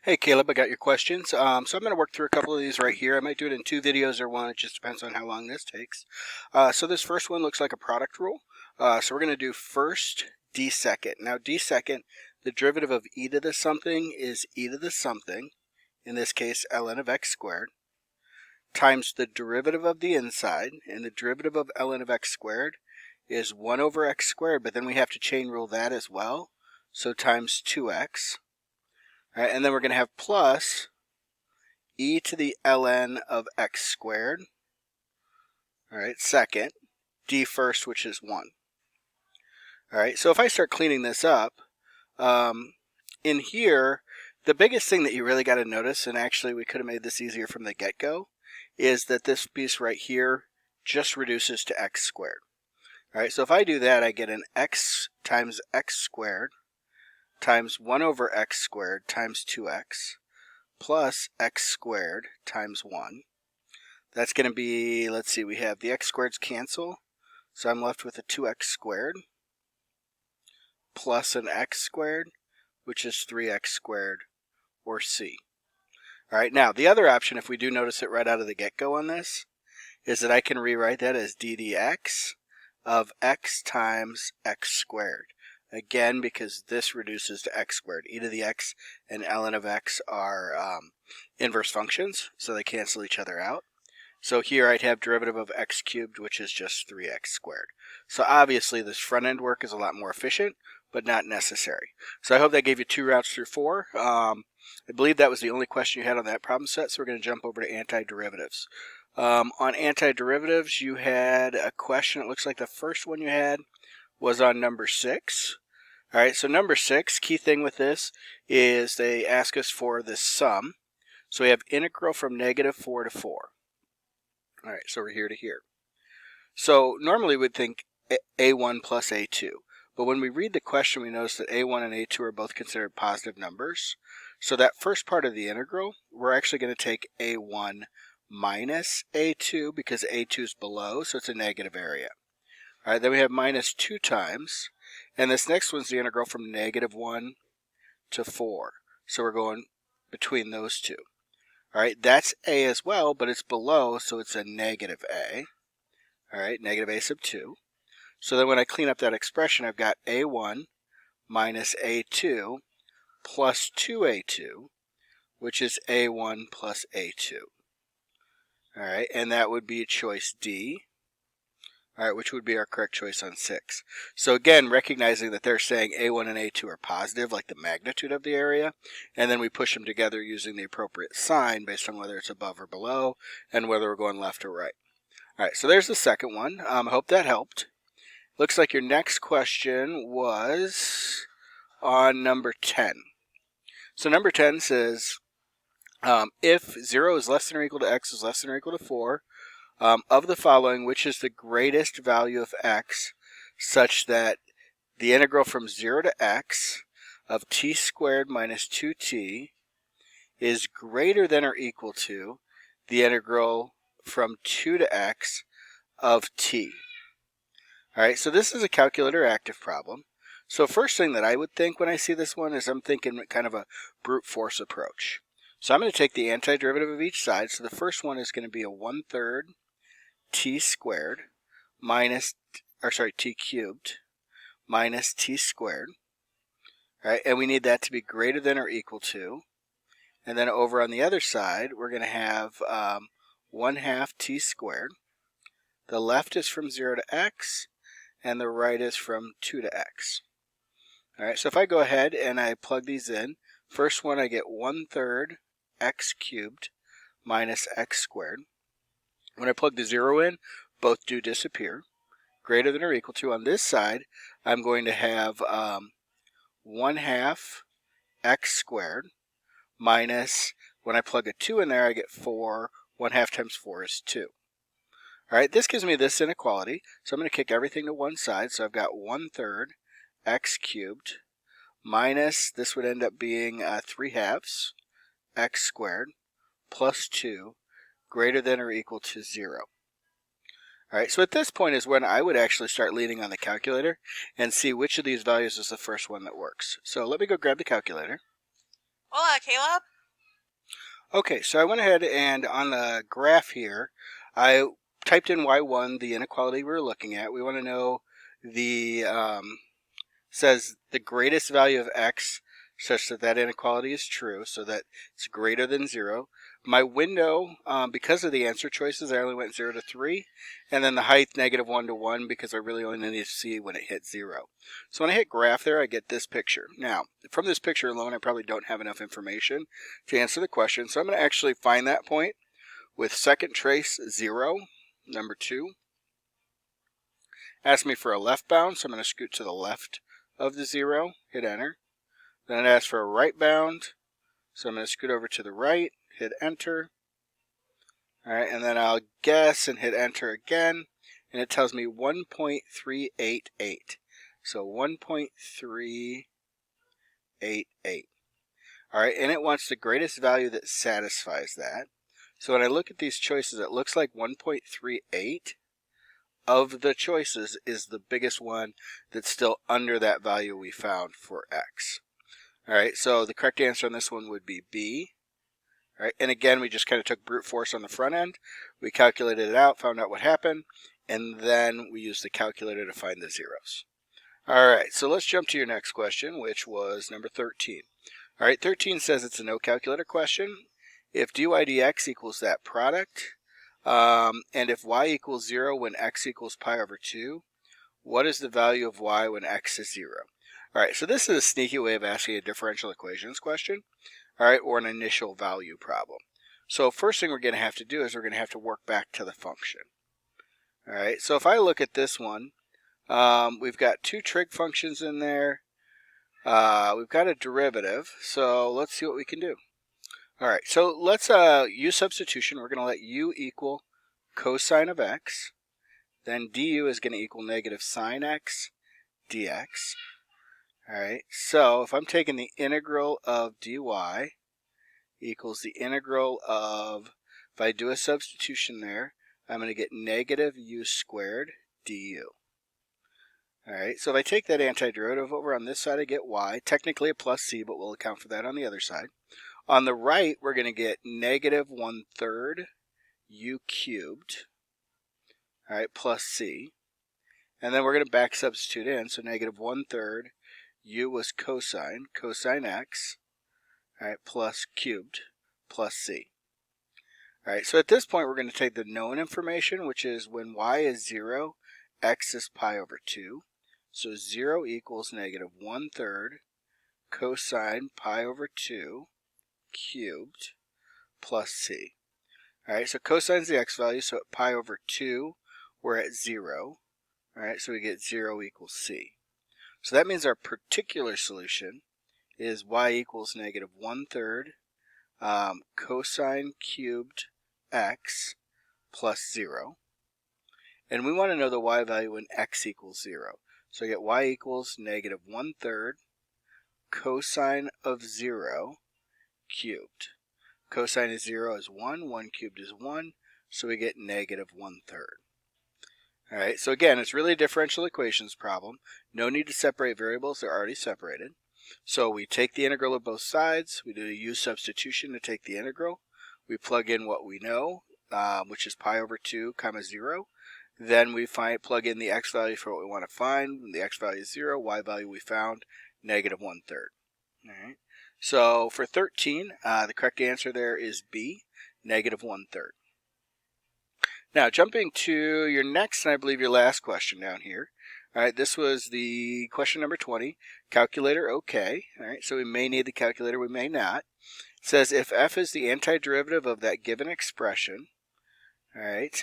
Hey Caleb, I got your questions. So I'm going to work through a couple of these right here. I might do it in 2 videos or one. It just depends on how long this takes. So this first one looks like a product rule. So we're going to do first d second. Now d second, the derivative of e to the something is e to the something, in this case ln of x squared, times the derivative of the inside, and the derivative of ln of x squared is 1 over x squared, but then we have to chain rule that as well, so times 2x. All right, and then we're going to have plus e to the ln of x squared, all right, second, d first, which is 1. All right, so if I start cleaning this up, in here, the biggest thing that you really got to notice, and actually we could have made this easier from the get-go, is that this piece right here just reduces to x squared. All right, so if I do that, I get an x times x squared times 1 over x squared times 2x plus x squared times 1. That's going to be, let's see, we have the x squareds cancel, so I'm left with a 2x squared plus an x squared, which is 3x squared, or c. All right, now the other option, if we do notice it right out of the get-go on this, is that I can rewrite that as d dx of x times x squared. Again, because this reduces to x squared. E to the x and ln of x are inverse functions, so they cancel each other out. So here I'd have derivative of x cubed, which is just 3x squared. So obviously this front end work is a lot more efficient, but not necessary. So I hope that gave you 2 routes through 4. I believe that was the only question you had on that problem set, so we're going to jump over to antiderivatives. On antiderivatives, you had a question. It looks like the first one you had was on number 6. All right, so number 6, key thing with this is they ask us for the sum. So we have integral from -4 to 4. All right, so we're here to here. So normally we'd think a1 plus a2. But when we read the question, we notice that a1 and a2 are both considered positive numbers. So that first part of the integral, we're actually going to take a1 minus a2 because a2 is below, so it's a negative area. All right, then we have minus 2 times. And this next one's the integral from -1 to 4. So we're going between those two. All right, that's a as well, but it's below, so it's a negative a. All right, negative a sub 2. So then when I clean up that expression, I've got a1 minus a2 plus 2a2, which is a1 plus a2. All right, and that would be choice D. All right, which would be our correct choice on 6. So again, recognizing that they're saying a1 and a2 are positive, like the magnitude of the area, and then we push them together using the appropriate sign based on whether it's above or below, and whether we're going left or right. All right, so there's the second one. I hope that helped. Looks like your next question was on number 10. So number 10 says, if 0 is less than or equal to x is less than or equal to 4, of the following, which is the greatest value of x such that the integral from 0 to x of t squared minus 2t is greater than or equal to the integral from 2 to x of t. All right, so this is a calculator active problem. So first thing that I would think when I see this one is I'm thinking kind of a brute force approach. So I'm going to take the antiderivative of each side. So the first one is going to be a 1/3 t squared minus, t cubed minus t squared. All right, and we need that to be greater than or equal to. And then over on the other side, we're going to have 1/2 t squared. The left is from 0 to x, and the right is from 2 to x. All right, so if I go ahead and I plug these in, first one I get 1/3 x cubed minus x squared. When I plug the 0 in, both do disappear. Greater than or equal to, on this side, I'm going to have 1/2 x squared minus, when I plug a 2 in there, I get 4. 1/2 times 4 is 2. All right, this gives me this inequality, so I'm going to kick everything to one side. So I've got 1/3 x cubed minus, this would end up being 3/2 x squared plus 2 greater than or equal to 0. All right, so at this point is when I would actually start leaning on the calculator and see which of these values is the first one that works. So let me go grab the calculator. Hola, Caleb. Okay, so I went ahead and on the graph here, I typed in y1, the inequality we're looking at. We want to know the, says the greatest value of x such that that inequality is true, so that it's greater than 0. My window, because of the answer choices, I only went 0 to 3, and then the height -1 to 1 because I really only need to see when it hits 0. So when I hit graph there, I get this picture. Now, from this picture alone, I probably don't have enough information to answer the question, so I'm going to actually find that point with second trace 0, number 2. Ask me for a left bound, so I'm going to scoot to the left of the 0, hit enter. Then it asks for a right bound, so I'm going to scoot over to the right, hit enter. Alright, and then I'll guess and hit enter again, and it tells me 1.388. So 1.388. Alright, and it wants the greatest value that satisfies that. So when I look at these choices, it looks like 1.38 of the choices is the biggest one that's still under that value we found for x. Alright, so the correct answer on this one would be B. Alright, and again, we just kind of took brute force on the front end. We calculated it out, found out what happened, and then we used the calculator to find the zeros. Alright, so let's jump to your next question, which was number 13. Alright, 13 says it's a no calculator question. If dy dx equals that product, and if y equals 0 when x equals pi over 2, what is the value of y when x is 0? Alright, so this is a sneaky way of asking a differential equations question, alright, or an initial value problem. So first thing we're going to have to do is we're going to have to work back to the function. Alright, so if I look at this one, we've got two trig functions in there. We've got a derivative, so let's see what we can do. Alright, so let's use substitution. We're going to let u equal cosine of x. Then du is going to equal negative sine x dx. Alright, so if I'm taking the integral of dy equals the integral of, if I do a substitution there, I'm going to get negative u squared du. Alright, so if I take that antiderivative over on this side, I get y, technically a plus c, but we'll account for that on the other side. On the right, we're going to get negative 1/3 u cubed, alright, plus c. And then we're going to back substitute in, so negative 1/3 u was cosine x, alright, plus cubed, plus c. Alright, so at this point we're going to take the known information, which is when y is 0, x is pi over 2. So 0 equals negative 1/3 cosine pi over 2 cubed plus c. Alright, so cosine is the x value, so at pi over 2, we're at 0. Alright, so we get 0 equals c. So that means our particular solution is y equals negative 1/3 cosine cubed x plus 0. And we want to know the y value when x equals 0. So I get y equals negative 1/3 cosine of 0 cubed. Cosine of 0 is 1, 1 cubed is 1, so we get negative 1/3. Alright, so again, it's really a differential equations problem. No need to separate variables, they're already separated. So we take the integral of both sides, we do a u substitution to take the integral, we plug in what we know, which is pi over 2 comma 0. Then we plug in the x value for what we want to find. When the x value is 0, y value we found, negative 1/3. Alright, so for 13, the correct answer there is B, negative 1/3. Now, jumping to your next and I believe your last question down here. All right, this was the question number 20. Calculator, okay. All right, so we may need the calculator, we may not. It says if f is the antiderivative of that given expression, all right,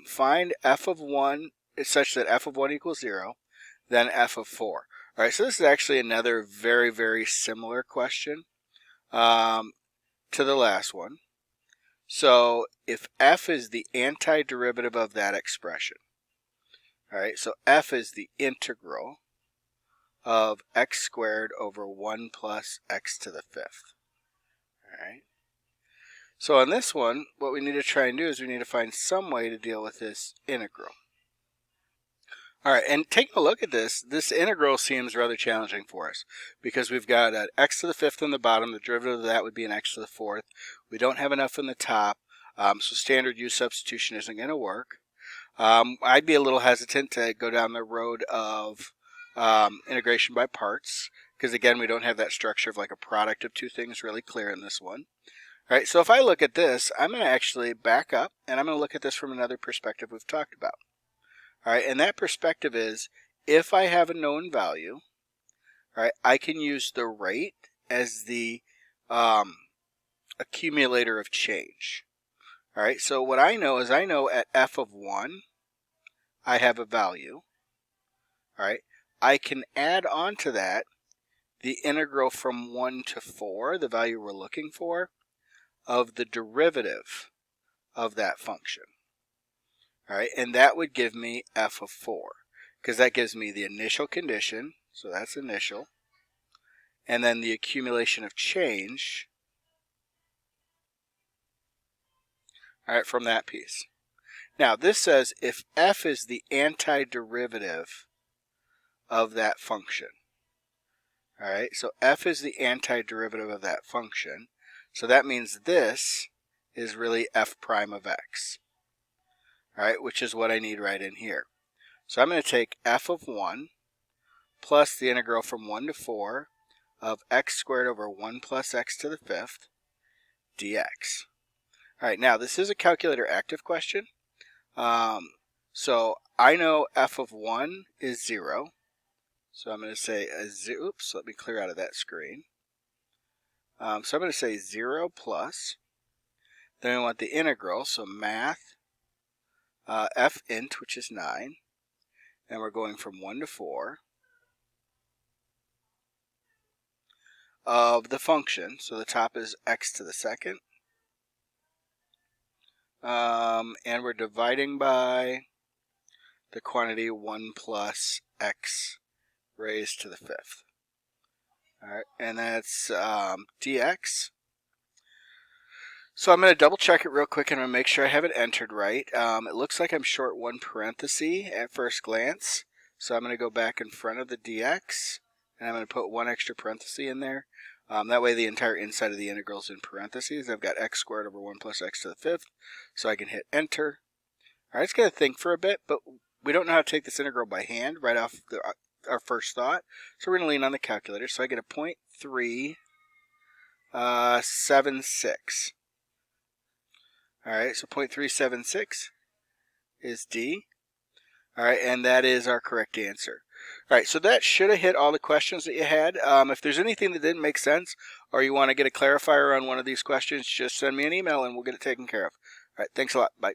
find f of 1 is such that f of 1 equals 0, then f of 4. All right, so this is actually another very, very similar question to the last one. So if f is the antiderivative of that expression, all right, so f is the integral of x squared over 1 plus x to the 5th. All right. So on this one, what we need to try and do is we need to find some way to deal with this integral. All right, and taking a look at this, this integral seems rather challenging for us because we've got an x to the fifth on the bottom. The derivative of that would be an x to the fourth. We don't have enough in the top, so standard U substitution isn't going to work. I'd be a little hesitant to go down the road of integration by parts because, again, we don't have that structure of like a product of two things really clear in this one. All right, so if I look at this, I'm going to actually back up and I'm going to look at this from another perspective we've talked about. All right, and that perspective is if I have a known value, all right, I can use the rate as the accumulator of change. All right, so what I know is I know at f of 1, I have a value. All right, I can add on to that the integral from 1 to 4, the value we're looking for, of the derivative of that function. All right, and that would give me f of 4 because that gives me the initial condition, so that's initial, and then the accumulation of change, all right, from that piece. Now this says if f is the antiderivative of that function. All right, so f is the antiderivative of that function, so that means this is really f prime of x. All right, which is what I need right in here. So I'm going to take f of 1 plus the integral from 1 to 4 of x squared over 1 plus x to the fifth dx. All right, now this is a calculator active question. So I know f of 1 is 0. So I'm going to say, oops, let me clear out of that screen. So I'm going to say 0 plus. Then we want the integral, so math f int, which is 9. And we're going from 1 to 4 of the function. So the top is x to the second. And we're dividing by the quantity 1 plus x raised to the fifth. All right, and that's dx. So I'm going to double check it real quick and I'm going to make sure I have it entered right. It looks like I'm short one parenthesis at first glance. So I'm going to go back in front of the dx and I'm going to put one extra parenthesis in there. That way the entire inside of the integral is in parentheses. I've got x squared over 1 plus x to the fifth. So I can hit enter. All right, it's going to think for a bit, but we don't know how to take this integral by hand right off our first thought. So we're going to lean on the calculator. So I get a 0.376. All right, so 0.376 is D. All right, and that is our correct answer. All right, so that should have hit all the questions that you had. If there's anything that didn't make sense or you want to get a clarifier on one of these questions, just send me an email and we'll get it taken care of. All right, thanks a lot. Bye.